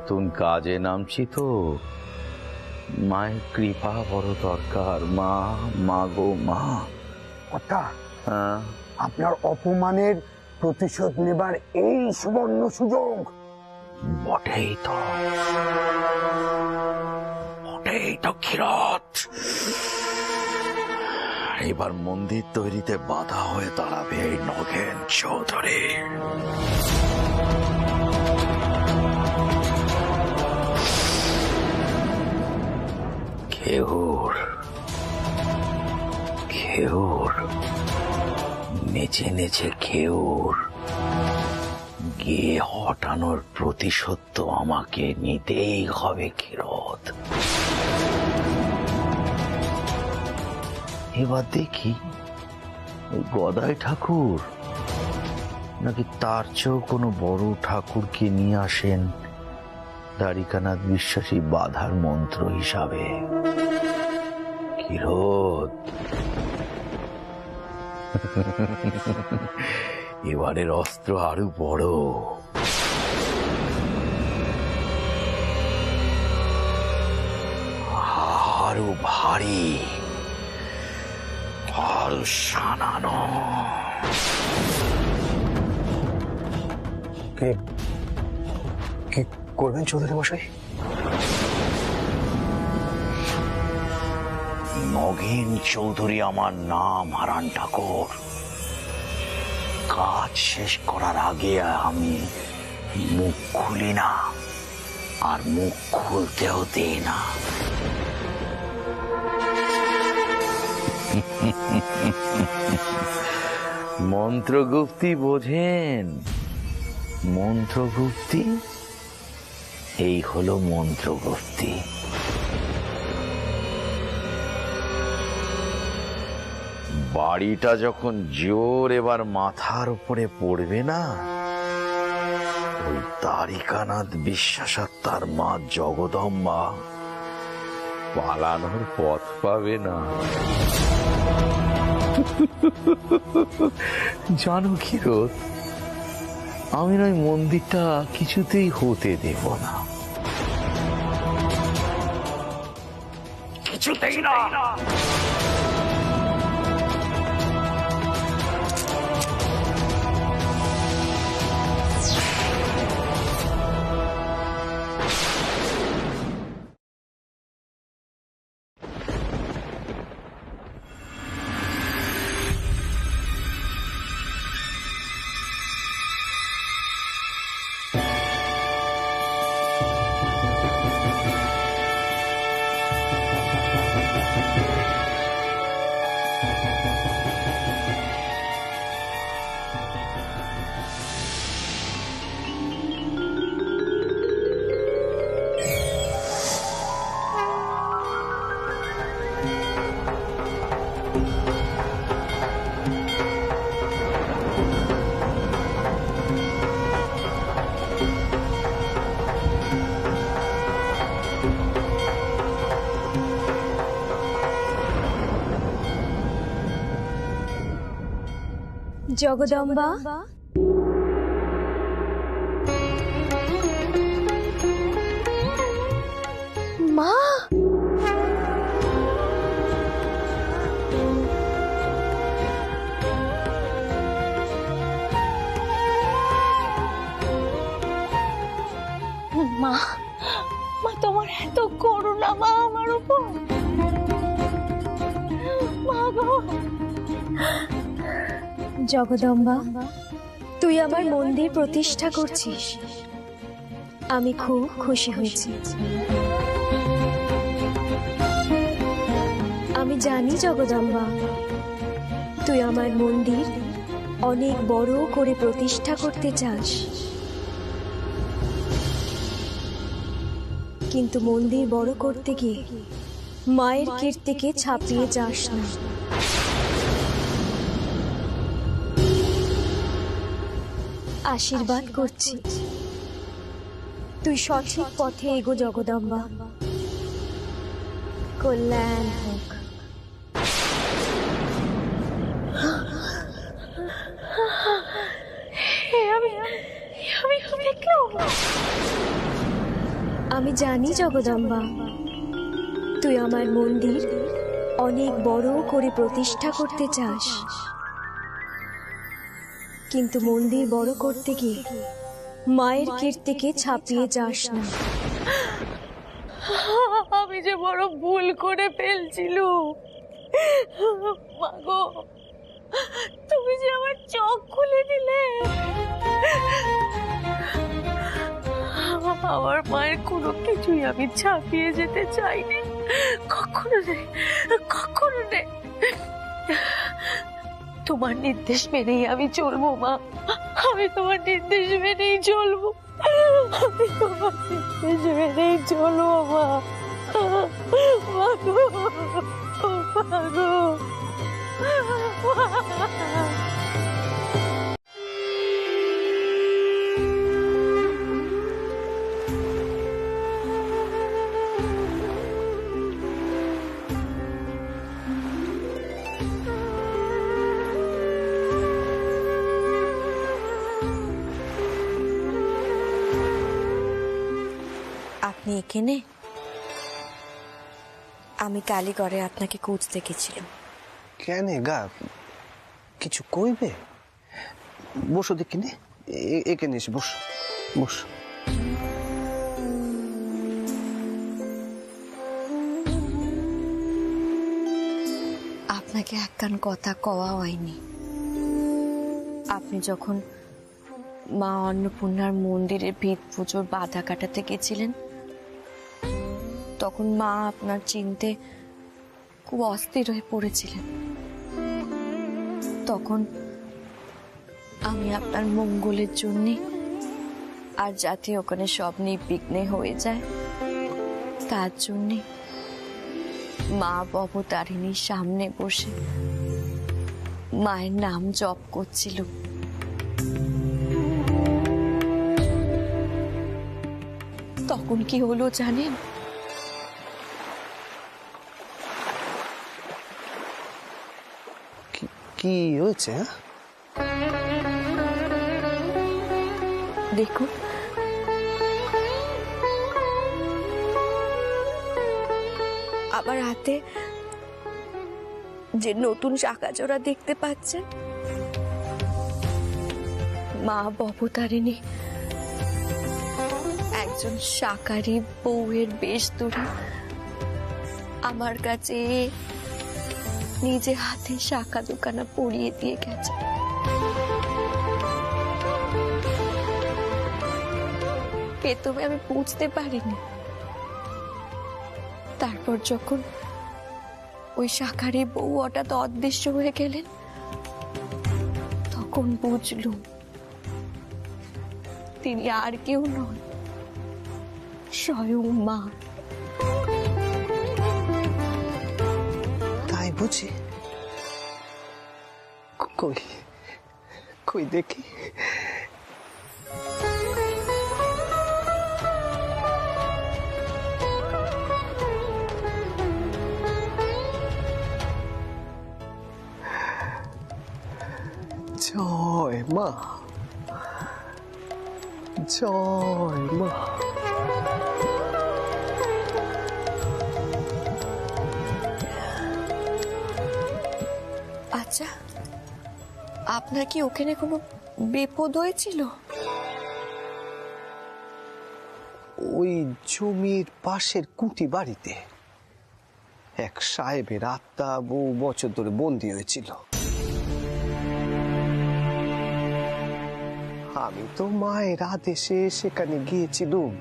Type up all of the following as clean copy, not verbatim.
নতুন কাজে নামছি তো, মায়ের কৃপা বড় দরকার। মা, মা গো মা। কথা, আপনার অপমানের প্রতিশোধ নেবার এই সুবর্ণ সুযোগ। বটেই তো, বটেই তো ক্ষীরোদ। এবার মন্দির তৈরিতে বাধা হয়ে দাঁড়াবে এই নগেন চৌধুরী। খেউর খেউর নেচে নেচে খেউর গিয়ে হটানোর প্রতিশোধ তো আমাকে নিতেই হবে ক্ষীরোদ। এবার দেখি ওই গদাই ঠাকুর নাকি তার চেয়েও কোনো বড় ঠাকুরকে নিয়ে আসেন দ্বারিকানাথ বিশ্বাসী বাধার মন্ত্র হিসাবে। ক্ষীরোদ, এবারের অস্ত্র আরো বড়। আরো ভারী, আরো সানানো। কি করবেন চৌধুরী মশাই? নগেন চৌধুরী আমার নাম, হারান ঠাকুর। কাজ শেষ করার আগে আমি মুখ খুলি না, আর মুখ খুলতেও দিই না। মন্ত্রগুপ্তি বোঝেন? মন্ত্রগুপ্তি, এই হলো মন্ত্রগুপ্তি। বাড়িটা যখন জোর এবার মাথার উপরে পড়বে না, ওই দ্বারিকানাথ বিশ্বাস আর তার মা জগদম্বা পালানোর পথ পাবে না। জানো ক্ষীরোদ, আমি নয় মন্দিরটা কিছুতেই হতে দেব না, কিছুতেই না। জগদম্বা, মা, মা, মা তোমার এত করুণা মা আমার উপর। মা গো, জগদম্বা, তুই আমার মন্দির প্রতিষ্ঠা করছিস, আমি খুব খুশি হয়েছি। আমি জানি জগদম্বা, তুই আমার মন্দির অনেক বড় করে প্রতিষ্ঠা করতে চাস, কিন্তু মন্দির বড় করতে গিয়ে মায়ের কীর্তিকে ছাপিয়ে যাস না। আশীর্বাদ করছি, তুই সঠিক পথে এগো জগদম্বা, কল্যাণ হোক। আমি দেখলাম আমি জানি জগদম্বা, তুই আমার মন্দির অনেক বড় করে প্রতিষ্ঠা করতে চাস, কিন্তু মন্দির বড় করতে গিয়ে মায়ের কীর্তিকে ছাপিয়ে যাস না। আমি যে বড় ভুল করে ফেলছিল মাগো, তুমি যে আমার চোখ খুলে দিলে। আমার মায়ের কোনো কিছুই আমি ছাপিয়ে যেতে চাইনি, কখনো নেই, কখনো নেই। তোমার নির্দেশ মেনেই আমি চলবো মা, আমি তোমার নির্দেশ মেনেই চলবো, আমি তোমার নির্দেশ মেনেই চলবো মা। মাগো, মাগো। আপনি এখানে? আমি কালীগড়ে আপনাকে খুঁজতে গেছিলাম। কেন গা, কিছু কইবে? বসো দেখিনি, এখানে এসে বস বস। আপনাকে একখান কথা কওয়া হয়নি। আপনি যখন মা অন্নপূর্ণার মন্দিরের ভিত পুজোর বাধা কাটাতে গেছিলেন, তখন মা আপনার চিনতে খুব অস্থির হয়ে পড়েছিলেন। তখন আমি আপনার মঙ্গলের জন্য, আর যাতে ওখানে সব নির্বিঘ্নে হয়ে যায় তার জন্যে, মা ভবতারিণীর সামনে বসে মায়ের নাম জপ করছিল। তখন কি হলো জানেন? কি হয়েছে? দেখুন, আমার হাতে যে নতুন শাখা জোড়া দেখতে পাচ্ছেন, মা ভবতারিণী একজন শাকারি বউয়ের বেশ ধরে আমার কাছে নিজে হাতে শাখা দোকানা পরিয়ে দিয়ে গেছে। প্রথমে আমি বুঝতে পারিনি, তারপর যখন ওই শাকারি বউ হঠাৎ অদৃশ্য হয়ে গেলেন, তখন বুঝলুম তিনি আর কেউ নন, স্বয়ং মা। তাই বুঝি? কই কই দেখি। জয় মা, জয় মা। আচ্ছা, আপনার কি ওখানে কোনো বিপদ হয়েছিল? ওই জমির পাশের কুটি বাড়িতে এক সাহেবের আত্মা বহু বছর ধরে বন্দী হয়েছিল। আমি তো মায়ের আদেশে সেখানে গিয়েছিলাম,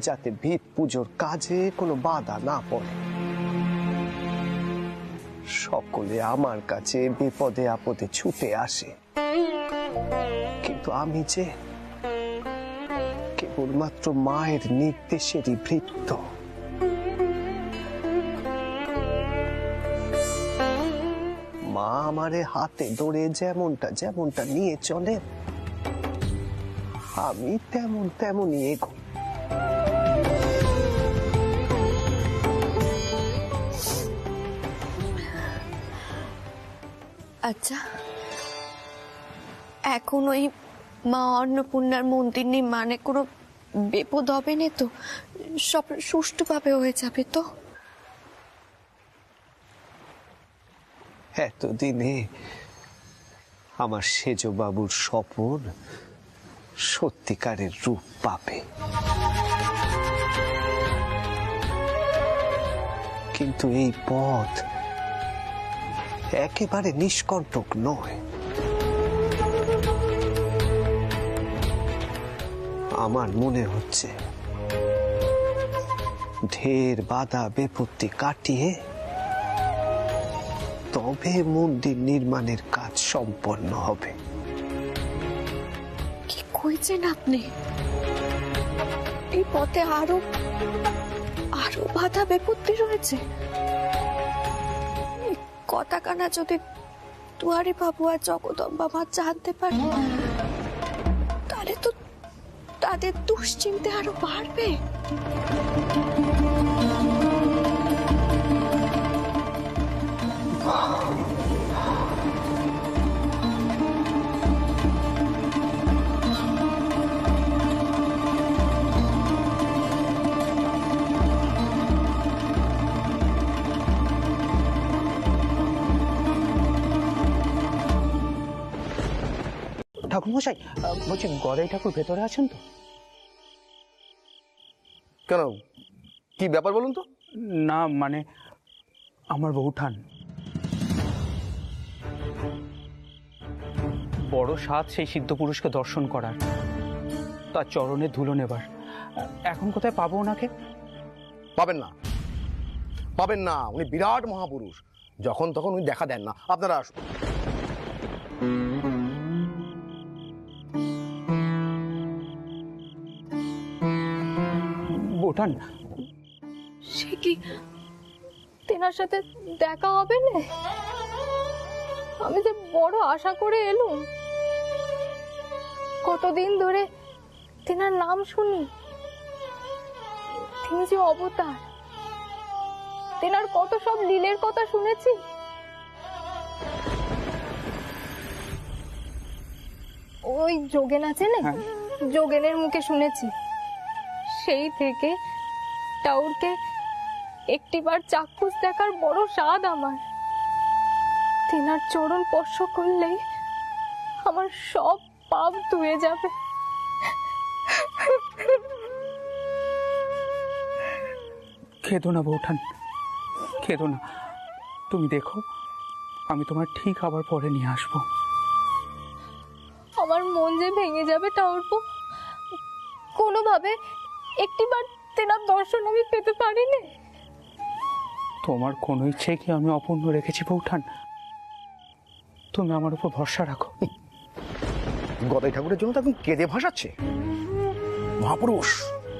যাতে ভিত পুজোর কাজে কোনো বাধা না পড়ে। সকলে আমার কাছে বিপদে আপদে ছুটে আসে, কিন্তু আমি যে কেবলমাত্র মায়ের নির্দেশেরই ভৃত্য। মা আমারে হাতে ধরে যেমনটা নিয়ে চলে, আমি তেমনই এগোই। আচ্ছা, এখন ওই মা অন্নপূর্ণার মন্দির নির্মাণে কোনো বিপদ হবে না তো? সব সুষ্ঠুভাবে হয়ে যাবে তো? এতদিনে আমার সেজ বাবুর স্বপন সত্যিকারের রূপ পাবে, কিন্তু এই পথ একেবারে নিষ্কণ্টক নয়। আমার মনে হচ্ছে ঢের বাধা বিপত্তি কাটিয়ে তবে মন্দির নির্মাণের কাজ সম্পন্ন হবে। কি কইছেন আপনি? এই পথে আরো আরো বাধা বিপত্তি রয়েছে। এই কথা কানা যদি দুয়ারে বাবু আর জগদম্বা মা জানতে পারে, তাহলে তো তাদের দুশ্চিন্তা আরো বাড়বে। ঠাকুরমশাই, বলছি গদাই ঠাকুর ভেতরে আছেন তো? কেন, কি ব্যাপার বলুন তো? না মানে আমার বউঠান বড় সাধ সেই সিদ্ধ পুরুষকে দর্শন করার, তার চরণে ধুলো নেবার। এখন কোথায় পাবো ওনাকে? পাবেন না, পাবেন না। উনি বিরাট মহাপুরুষ, যখন তখন উনি দেখা দেন না। আপনারা আসুন। বউঠান, সে কি তেনার সাথে দেখা হবে না? আমি যে বড় আশা করে এলুম, কতদিন ধরে তেনার নাম শুনি। তিনি যে অবতার, তেনার কত সব লীলের কথা শুনেছি। ওই যোগেন আছে না, যোগেনের মুখে শুনেছি। সেই থেকে টাউরকে একটিবার চাক্ষুষ দেখার বড় স্বাদ আমার। তেনার চরণ স্পর্শ করলেই আমার সব পাপ ধুয়ে যাবে। খেদো না বউঠান, খেদো না। তুমি দেখো, আমি তোমার ঠিক আবার পরে নিয়ে আসবো। আমার মন যে ভেঙে যাবে টাউরপো, কোনোভাবে একটিবার তেনার দর্শন আমি পেতে পারিনি। তোমার কোনো ইচ্ছে কি আমি অপূর্ণ রেখেছি বউঠান? তুমি আমার উপর ভরসা রাখো। গদাই ঠাকুরের জন্য তো এখন কেঁদে ভাসাচ্ছে। মহাপুরুষ,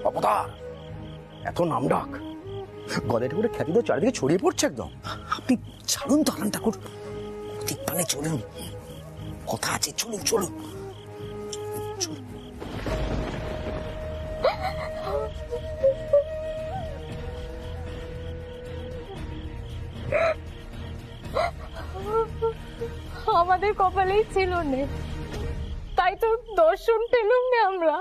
অবতার, এত নাম ডাক, গদাই ঠাকুরের খ্যাতি তো চারিদিকে ছড়িয়ে পড়ছে একদম। আপনি ছাড়ুন তো আলান ঠাকুর, অতীত পানে চলুন। কথা আছে, চলুন চলুন চলুন। আমাদের কপালেই ছিল না, তাই তো দর্শন পেলুম না আমরা।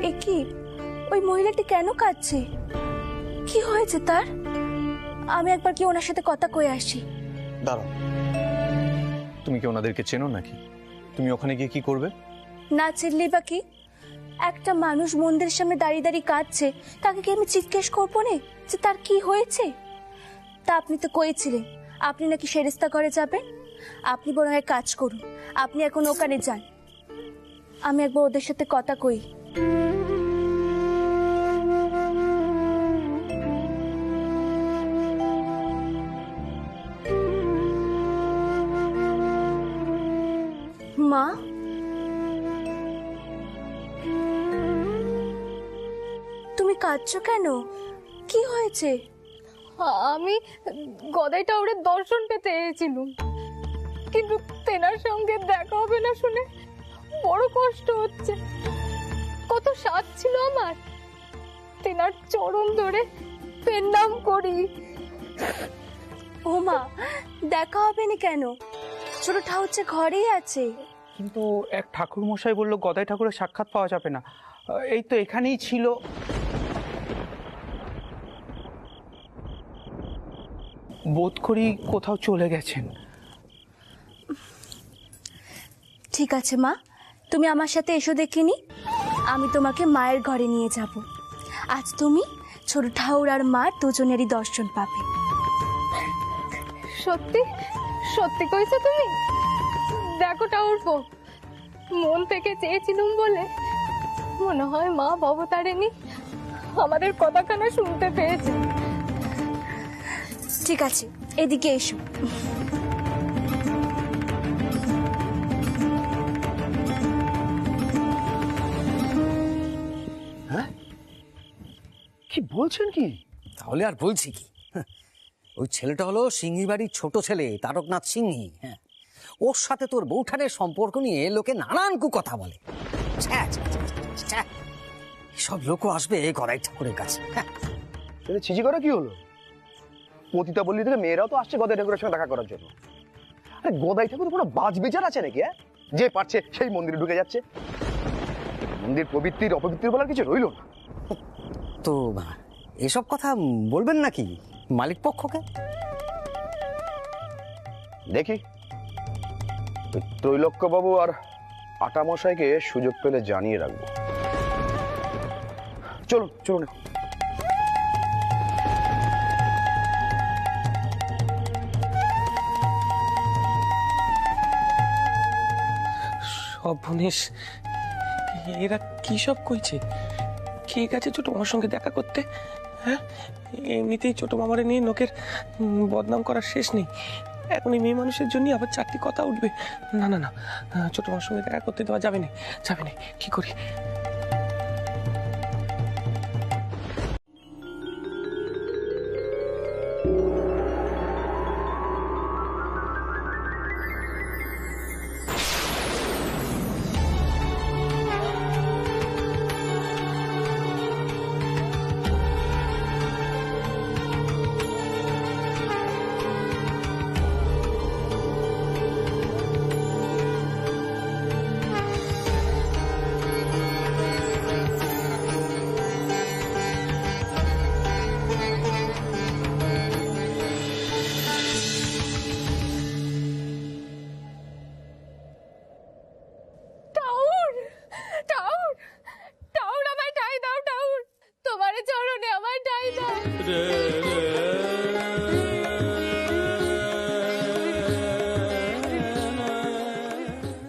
এ কি, ওই মহিলাটি কেন কাঁদছে? কি হয়েছে তার? আমি একবার কি ওনার সাথে কথা কয়ে আসি। দাঁড়াও, তুমি কি ওনাদেরকে চেনো নাকি? তুমি ওখানে গিয়ে কি করবে? না চিনলি বা কি? একটা মানুষ মন্দিরের সামনে দাঁড়িয়ে দাঁড়িয়ে কাঁদছে, তাকে কি আমি জিজ্ঞেস করবো না যে তার কি হয়েছে? তা আপনি তো কয়েছিলেন আপনি নাকি সেরেস্তা ঘরে যাবেন। আপনি বরং এক কাজ করুন, আপনি এখন ওখানে যান, আমি একবার ওদের সাথে কথা কই। মা, তুমি কাঁদছো কেন? কি হয়েছে? আমি গদাই টাউরের দর্শন পেতে এসেছিলাম, কিন্তু তেনার সঙ্গে দেখা হবে না শুনে বড় কষ্ট হচ্ছে। কত স্বাদ ছিল আমার তেনার চরণ ধরে প্রণাম করি। ও মা, দেখা হবে না কেন? ছোট ঠাকুর ঘরেই আছে। কিন্তু এক ঠাকুর মশাই বললো গদাই ঠাকুরের সাক্ষাৎ পাওয়া যাবে না। এই তো এখানেই ছিল। বোধ করি কোথাও চলে গেছেন। ঠিক আছে মা, তুমি আমার সাথে এসো দেখিনি, আমি তোমাকে মায়ের ঘরে নিয়ে যাব। আজ তুমি ছোট ঠাকুর আর মা দুজনেরই দর্শন পাবে। সত্যি সত্যি কইছো তুমি? দেখো ঠাকুরপো, মন থেকে চেয়েছিলাম বলে মনে হয় মা ভবতারিণী আমাদের কথাখানা শুনতে পেয়েছে। ঠিক আছে, এদিকে এসো। হ্যাঁ, কি বলছেন কি? তাহলে আর বলছি কি, ওই ছেলেটা হলো সিংহী বাড়ির ছোট ছেলে তারকনাথ সিংহী। হ্যাঁ, ওর সাথে তোর বৌঠানের সম্পর্ক নিয়ে লোকে নানান কথা বলে। ছ্যা, ছ্যা, ছ্যা, ছ্যা, ছ্যা। এসব লোকও আসবে গদাই ঠাকুরের কাছে। হ্যাঁ, সেটা ছিচি করা কি হলো? পতিতা বললি থেকে মেয়েরাও তো আসছে গদাই ঠাকুরের সঙ্গে দেখা করার জন্য। আরে গদাই ঠাকুর কোনো বাজ বিচার আছে নাকি? যে পারছে সেই মন্দিরে ঢুকে যাচ্ছে। মন্দির পবিত্রির অপবিত্রির বলার কিছু রইল না। তো এসব কথা বলবেন নাকি মালিক পক্ষকে? দেখি ত্রৈলোক্যবাবু আর আটামশাইকে সুযোগ পেলে জানিয়ে রাখবো। চলুন চলুন। সব ভুনেশ, এরা কি সব কইছে? কে গেছে ছোট মামার সঙ্গে দেখা করতে? হ্যাঁ, এমনিতেই ছোট মামারে নিয়ে লোকের বদনাম করার শেষ নেই, এখন এই মেয়ে মানুষের জন্য আবার 4টি কথা উঠবে। না না না, ছোট মামার সঙ্গে দেখা করতে দেওয়া যাবে না, যাবে না। কি করি?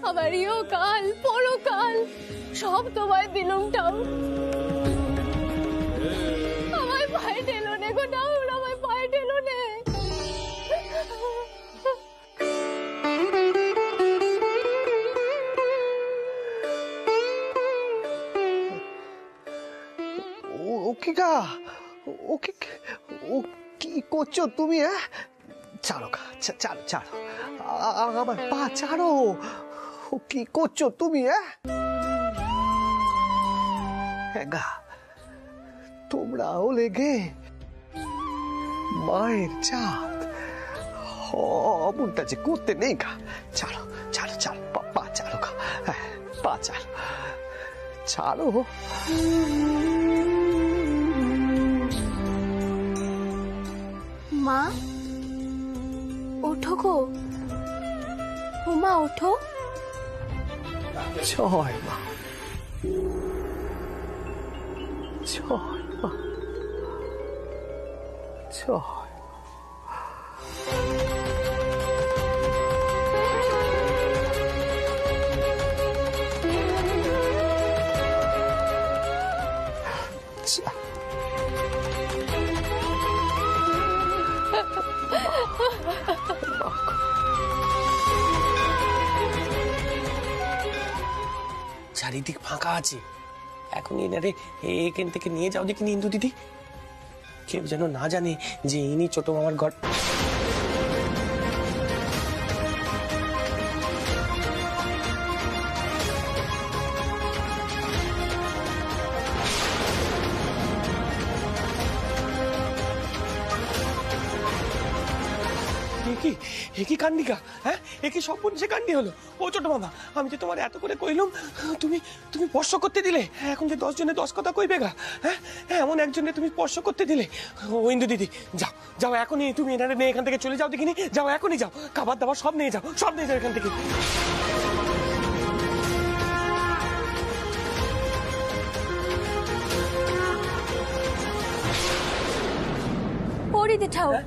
আমার ইহকাল পরকাল সব তোমায় দিলুম ঠাকুর। আমায় পায়ে ঠেলো নে গো ঠাকুর, আমায় পায়ে ঠেলো নে। ও কি করছো তুমি? ছাড়ো ছাড়ো ছাড়ো আমার পা ছাড়ো। ও কি করছো তুমি? গা তোমরা হলে গে মায়ের চাঁদ, অমনটা যে করতে নেই গা। ছাড়ো ছাড়ো ছাড়ো, পা ছাড়ো গা, পা ছাড়ো ছাড়ো। মা ওঠো গো, উমা ওঠো। জয় মা, জয় মা, জয়। চারিদিক ফাঁকা আছে, এখন এনারে এখান থেকে নিয়ে যাও দেখিনি ইন্দু দিদি। কেউ যেন না জানে যে ইনি ছোট মামার ঘর। এ কি কান্ডিকা, হ্যাঁ এ কি সে কান্ডি হলো? ও ছোট মামা, আমি যে তোমার এত করে কইলাম, তুমি তুমি স্পর্শ করতে দিলে, এখন যে 10 জনে 10 কথা কইবে গা, হ্যাঁ এমন একজনে তুমি স্পর্শ করতে দিলে। ও ইন্দু দিদি, যাও যাও এখনই, তুমি এনারে নিয়ে এখান থেকে চলে যাও দেখিনি, যাও এখনই যাও, খাবার দাবার সব নিয়ে যাও, সব নিয়ে যাও এখান থেকে। পরিদি ঠাউর,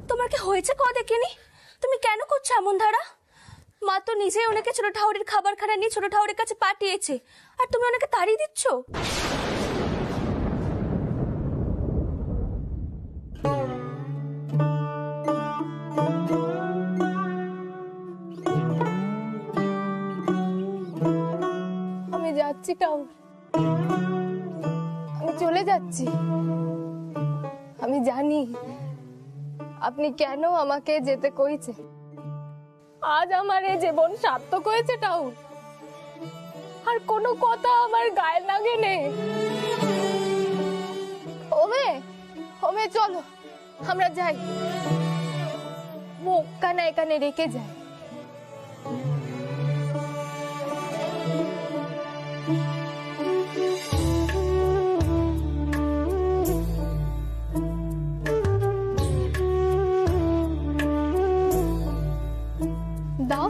তোমার কি হয়েছে ক দেখিনি? তুমি কেন করছো এমন ধারা? মা তো নিজেই ওনাকে ছোট ঠাউরের খাবার খানা নিয়ে ছোট ঠাউরের কাছে পাঠিয়েছে, আর তুমি ওনাকে তাড়িয়ে দিচ্ছ। আমি যাচ্ছি ঠাউর, আমি চলে যাচ্ছি। আমি জানি আপনি কেন আমাকে যেতে কইছে। আজ আমার এই জীবন সার্থক হয়েছে ঠাউর, আর কোনো কথা আমার গায়ে লাগে নে। ওমে ওমে চলো আমরা যাই, মুখ কানা এখানে রেখে যাই। দাও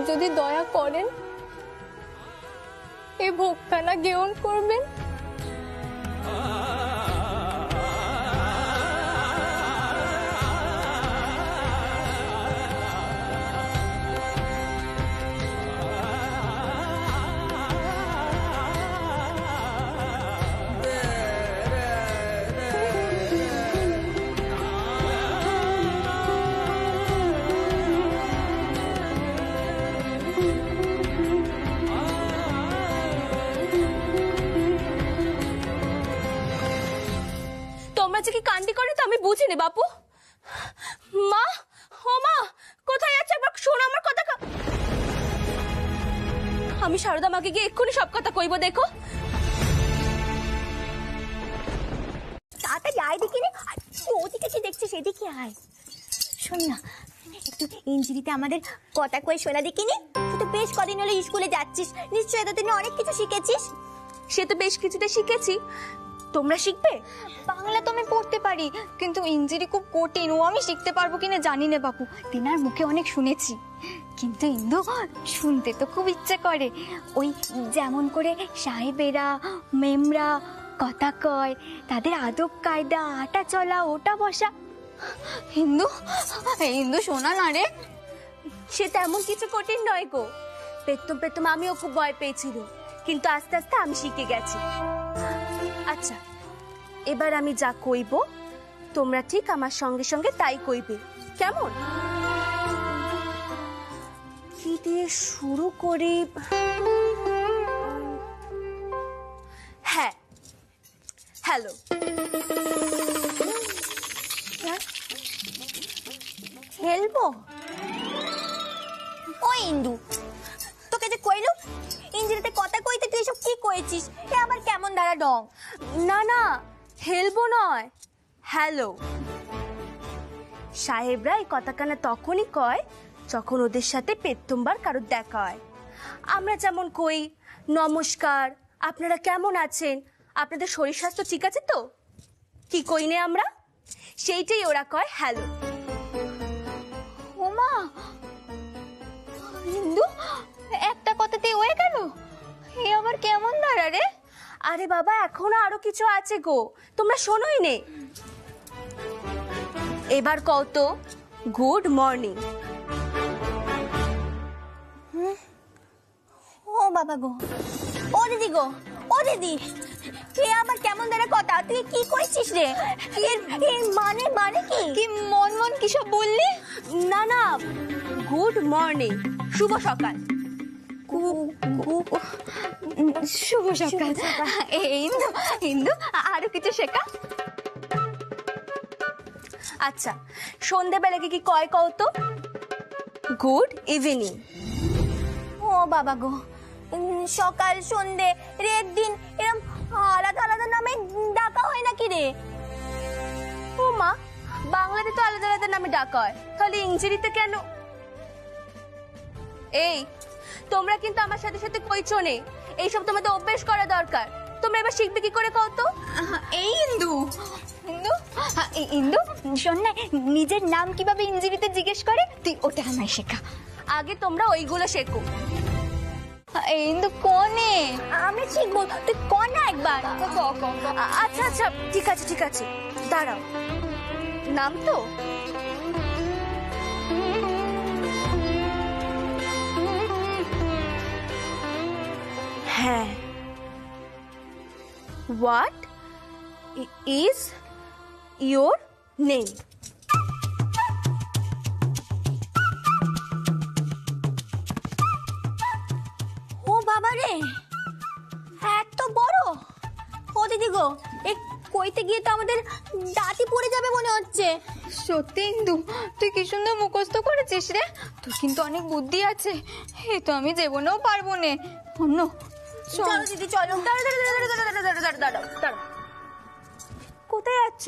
যদি দয়া করেন এই ভোগখানা গ্রহণ করবেন। কি কান্ডি করে তো আমি বুঝিনি বাপু। মা, ও মা, কোথায় আছে একবার শোনো আমার কথা। আমি সারদা মাকে গিয়ে এক্ষুনি সব কথা কইব। দেখো তাড়াতাড়ি আয় দেখি রে, ওদিকে কি দেখছিস, এদিকে আয়। শোন না, একটু ইঞ্জিরিতে আমাদের কথা কয়ে শোনা দেখিনি। তুই তো বেশ কদিন হলো স্কুলে যাচ্ছিস, নিশ্চয়ই এতদিনে অনেক কিছু শিখেছিস। সে তো বেশ কিছুটা শিখেছি, তোমরা শিখবে? বাংলা তো আমি পড়তে পারি, কিন্তু ইঞ্জিরি খুব কঠিন, ও আমি শিখতে পারবো কিনা জানি না বাপু। তেনার মুখে অনেক শুনেছি, কিন্তু ইন্দু শুনতে তো খুব ইচ্ছে করে। ওই যেমন করে সাহেবেরা মেমরা কথা কয়, তাদের আদব কায়দা, আটা চলা, ওটা বসা। হিন্দু হিন্দু শোনা না রে, সে তেমন কিছু কঠিন নয় গো। পেতম পেতম আমিও খুব ভয় পেয়েছিল, কিন্তু আস্তে আস্তে আমি শিখে গেছি। আচ্ছা, এবার আমি যা কইব তোমরা ঠিক আমার সঙ্গে সঙ্গে তাই কইবে, কেমন? কি দিয়ে শুরু করি? হ্যাঁ, হ্যালো। খেলবো? ও ইন্দু, তোকে যে কইলো ইঞ্জিরিতে কথা কইতে, তুই এসব কি কইছিস? এ আবার কেমন ধারা ঢং? না না, হেলবো নয়, হ্যালো। সাহেবরা এই কথাখানা তখনই কয় যখন ওদের সাথে প্রথমবার কারোর দেখা হয়। আমরা যেমন কই নমস্কার, আপনারা কেমন আছেন, আপনাদের শরীর স্বাস্থ্য ঠিক আছে তো, কি কই নে আমরা, সেইটাই ওরা কয় হ্যালো। ওমা হিন্দু, একটা কথাতে হয়ে গেল? এ আবার কেমন ধারা রে? আরে বাবা, এখনো আরো কিছু আছে গো, তোমরা শোনোই নে। এবার কত গুড মর্নিং। ও বাবা গো, ও দিদি গো, ও দিদি, এ আবার কেমন ধরে কথা, তুই কি কইছিস রে? এর মানে মানে কি? কি মন মন কি সব বললি? না না, গুড মর্নিং, শুভ সকাল। শুভ সকাল। ইন্দু ইন্দু আরো কিছু শেখা। আচ্ছা, সন্ধেবেলাকে কি কয় কও তো? Good evening. ও বাবা গো, সকাল সন্ধে রেত দিন এরকম আলাদা আলাদা নামে ডাকা হয় নাকি রে? ও মা, বাংলাতে তো আলাদা আলাদা নামে ডাকা হয়, তাহলে ইংরেজিতে কেন? এই, তোমরা কিন্তু আমার সাথে সাথে কইছো নে, এইসব তোমাদের অভ্যেস করা দরকার। তোমরা এবার শিখবে কি করে কও তো? এই ইন্দু ইন্দু ইন্দু শোন না, নিজের নাম কিভাবে ইংরেজিতে জিজ্ঞেস করে তুই ওটা আমায় শেখা। আগে তোমরা ওইগুলো শেখো। ইন্দু কোনে? আমি শিখবো, তুই কর না একবার। আচ্ছা আচ্ছা, ঠিক আছে ঠিক আছে, দাঁড়াও। নাম তো হ্যাঁ, হোয়াট ইজ ইয়োর নেম? ও বাবা রে, এত বড়! ও দিদি গো, এই কইতে গিয়ে তো আমাদের দাঁতই পড়ে যাবে মনে হচ্ছে। সত্যি ইন্দু, তুই কি সুন্দর মুখস্থ করেছিস রে। তোর কিন্তু অনেক বুদ্ধি আছে, এ তো আমি জীবনেও পারবো না। অন্য চলো দিদি চলো। দাঁড়াও, কোথায় যাচ্ছ?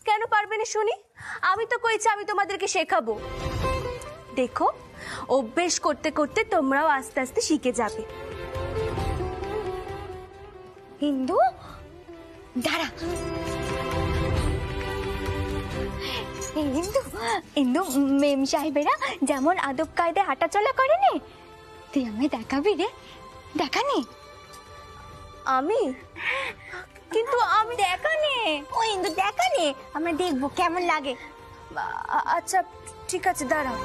কেন পারবে না শুনি? আমি তো কইছি আমি তোমাদেরকে শেখাবো। দেখো, অভ্যেস করতে করতে তোমরাও আস্তে আস্তে শিখে যাবে। ইন্দু দাঁড়া। ইন্দু ইন্দু মেম সাহেবেরা যেমন আদব কায়দায় হাঁটাচলা করে নে, তুই আমায় দেখাবি রে? দেখানি? আমি? কিন্তু আমি দেখানে, ও ইন্দু দেখানে, আমরা দেখবো কেমন লাগে। আচ্ছা ঠিক আছে, দাঁড়াও।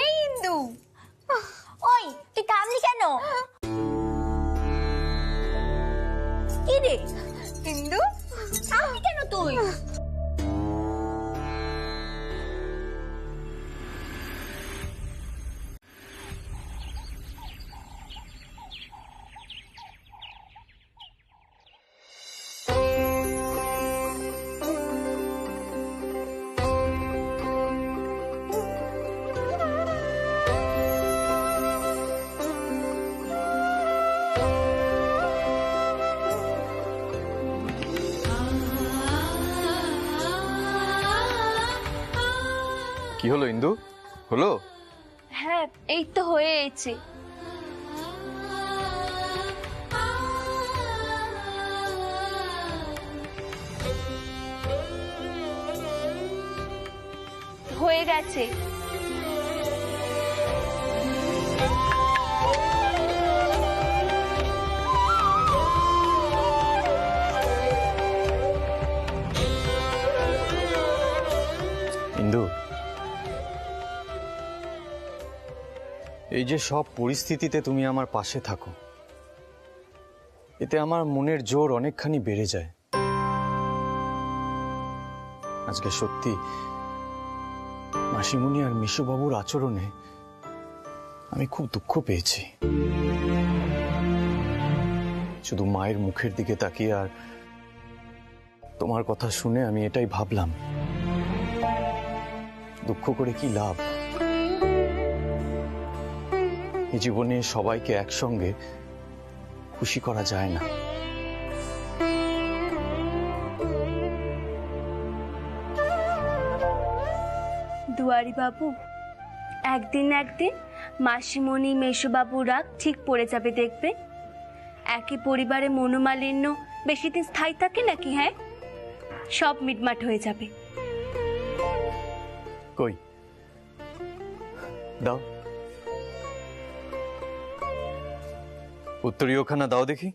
এই ইন্দু, ওই তুই থামলি কেন? কি রে ইন্দু, থামলি কেন তুই? কি হলো ইন্দু, হলো? হ্যাঁ, এই তো হয়েছে। হয়ে গেছে। ইন্দু, এই যে সব পরিস্থিতিতে তুমি আমার পাশে থাকো, এতে আমার মনের জোর অনেকখানি বেড়ে যায়। আজকে সত্যি মাসিমণি আর মিশুবাবুর আচরণে আমি খুব দুঃখ পেয়েছি। শুধু মায়ের মুখের দিকে তাকিয়ে আর তোমার কথা শুনে আমি এটাই ভাবলাম, দুঃখ করে কি লাভ? এই জীবনে সবাইকে একসঙ্গে খুশি করা যায় না। দুয়ারি বাবু, একদিন একদিন মাসিমণি মেশোবাবু রাগ ঠিক পড়ে যাবে দেখবে। একই পরিবারে মনোমালিন্য বেশি দিন স্থায়ী থাকে নাকি? হ্যাঁ, সব মিটমাট হয়ে যাবে। কই দাও, উত্তরীয়খানা দাও দেখি।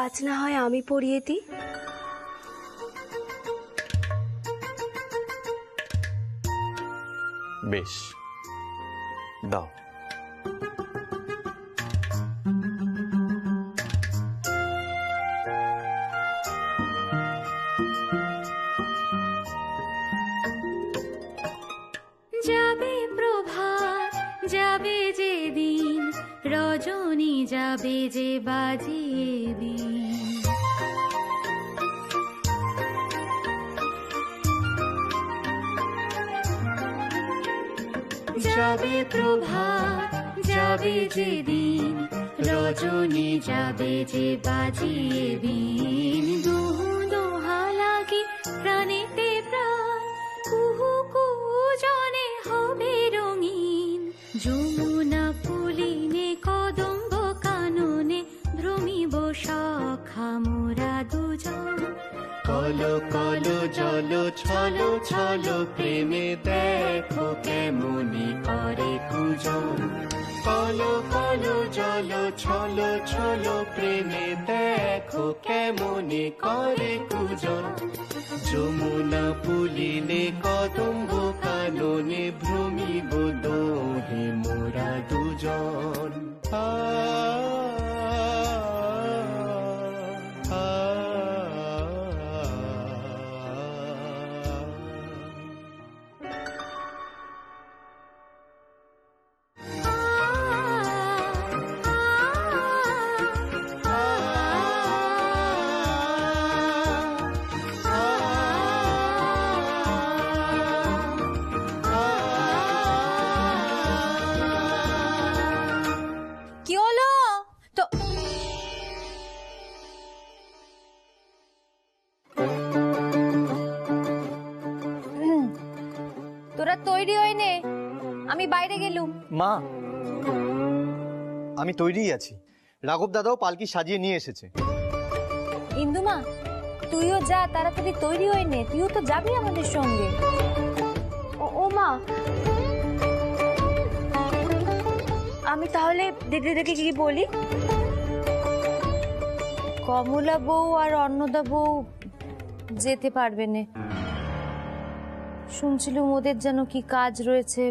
আজ না হয় আমি পড়িয়ে দিই। বেশ, দাও। যাবে প্রভাত, যাবে যে দিন, রজনী যাবে যে বাজিয়ে দিন। যাবে প্রভাত, যাবে যে দিন, রজনী যাবে যে বাজিয়ে দিন। দুহু দোহা লাগে প্রাণেতে প্রাণ, কুহু কুহু জনে হবে রঙিন। যমুনা পুলিনে কদম্ব কাননে ভ্রমিব সখা মোরা দুজন। কলো কলো জল ছলো ছলো প্রেমে দেখো কেমনি করে কুজন। কলো কলো জল ছলো ছলো প্রেমে দেখো কেমনি করে কুজন। যমুনা পুলিনে কদম্ব কাননে ভ্রমিব দোহে মোরা দুজন। কি হলো তো? তোরা তৈরি হই নে, আমি বাইরে গেলুম। মা, আমি তৈরিই আছি। রাঘব দাদাও পালকি সাজিয়ে নিয়ে এসেছে। ইন্দুমা, তুইও যা, তাড়াতাড়ি তৈরি হয়ে নে, তুইও তো যাবি আমাদের সঙ্গে। ও মা, আমি তাহলে দিদিকে কি বলি? কমলা বউ আর অন্নদা বউ যেতে পারবে না, শুনছিলুম ওদের যেন কি কাজ রয়েছে।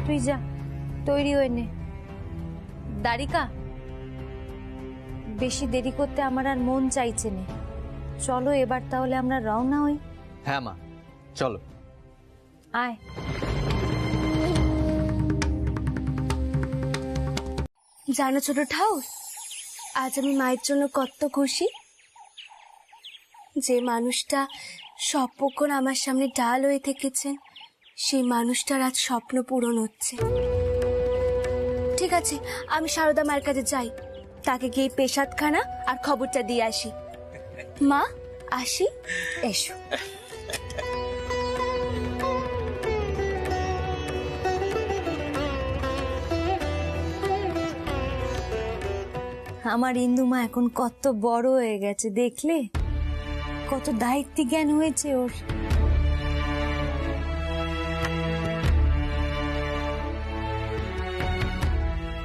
তুই যা, তৈরি হয়ে নে। দারিকা, বেশি দেরি করতে আমার আর মন চাইছে না, চলো এবার তাহলে আমরা রওনা হই। হ্যাঁ মা, চলো। আয়। জানো ছোট ঠাউর, আজ আমি মায়ের জন্য কত খুশি। যে মানুষটা সবক্ষণ আমার সামনে ডাল হয়ে থেকেছেন, সেই মানুষটার আজ স্বপ্ন পূরণ হচ্ছে। ঠিক আছে, আমি সারদা মায়ের কাছে যাই, তাকে গিয়ে পেশাদখানা আর খবরটা দিয়ে আসি। মা, আসি। এসো। আমার ইন্দুমা এখন কত বড় হয়ে গেছে, দেখলে কত দায়িত্ব জ্ঞান হয়েছে ওর।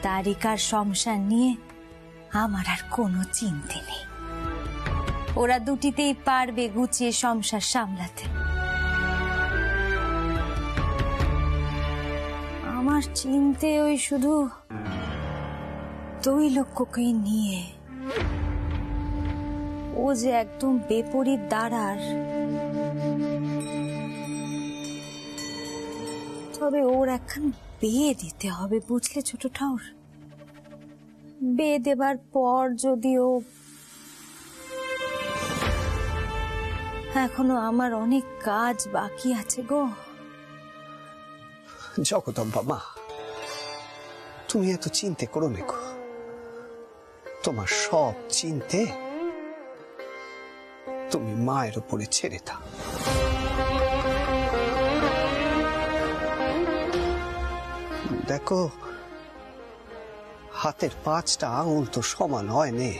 তারিকার সংসার নিয়ে আমার আর কোনো চিন্তা নেই, ওরা দুটিতেই পারবে গুছিয়ে সংসার সামলাতে। আমার চিন্তে ওই শুধু দুই লক্ষ্যকে নিয়ে। ও যে একদম বেপরীত দাঁড়ার, তবে ওর এখন বিয়ে দিতে হবে, বুঝলে ছোট ঠাউর? বিয়ে দেবার পর যদিও এখনো আমার অনেক কাজ বাকি আছে গো। জগদম্বা মা, তুমি এত চিন্তে করো না গো। তোমার সব চিন্তে তুমি মায়ের উপরে ছেড়ে দাও। দেখো, হাতের 5টা আঙুল তো সমান হয় নে।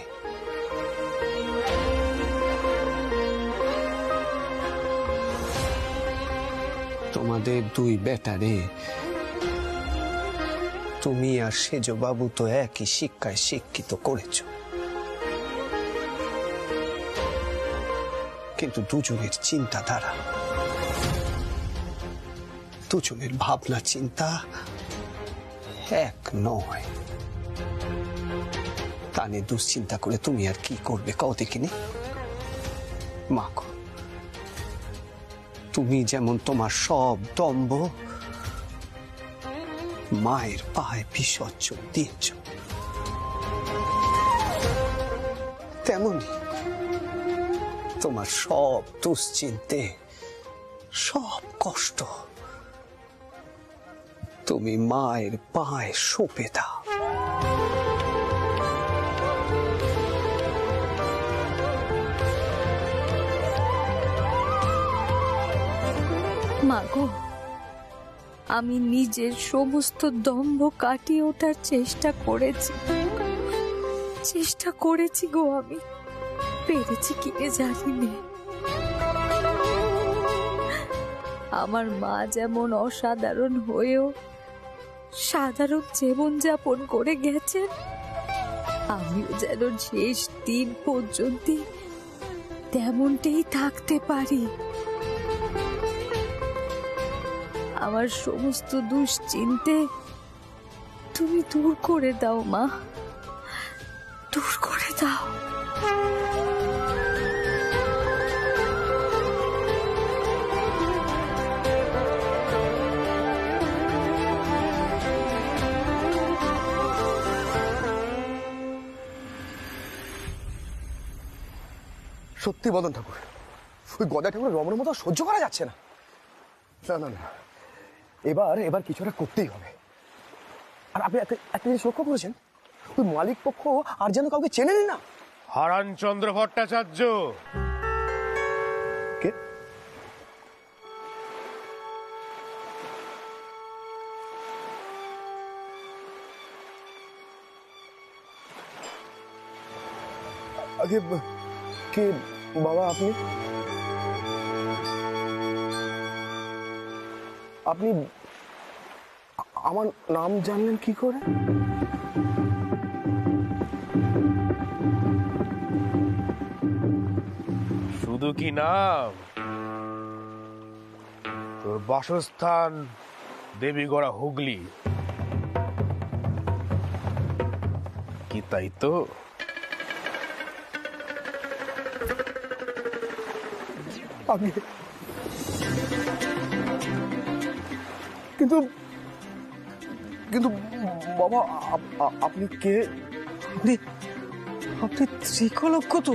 তোমাদের 2 বেটারে তুমি আর সেজ বাবু তো একই শিক্ষায় শিক্ষিত করেছ, কিন্তু দুজনের চিন্তাধারা, দুজনের ভাবনা চিন্তা এক নয়। তা নিয়ে দুশ্চিন্তা করে তুমি আর কি করবে কও দেখিনি? মা গো, তুমি যেমন তোমার সব দম্ভ মায়ের পায়ে বিসর্জন দিয়েছ, তেমনি তোমার সব দুশ্চিন্তে, সব কষ্ট তুমি মায়ের পায়ে সঁপে দাও। মাগো, আমি নিজের সমস্ত দম্ভ কাটিয়ে ওঠার চেষ্টা করেছি গো। আমি পেরেছি কিনে জানি না। আমার মা যেমন অসাধারণ হয়েও সাধারণ জীবনযাপন করে গেছেন, আমিও যেন শেষ দিন পর্যন্ত তেমনটাই থাকতে পারি। আমার সমস্ত দুশ্চিন্তে তুমি দূর করে দাও মা, দূর করে দাও। সত্যি বদন ঠাকুর, ওই গদা ঠাকুরের রমণের মতো সহ্য করা যাচ্ছে না। না না না, এবার কিছু একটা করতেই হবে। আর আপনি একটা জিনিস লক্ষ্য করেছেন, ওই মালিক পক্ষ আর যেন কাউকে চেনেন না। হারানচন্দ্র ভট্টাচার্য কে? আগে কে বাবা আপনি? আপনি আমার নাম জানলেন কি করে? শুধু কি নাম, তোর বাসস্থান দেবীগড়া হুগলি, কি তাই তো? আপনি কিন্তু কিন্তু বাবা আপনি কে? আপনি ত্রিকলক্ষ তো।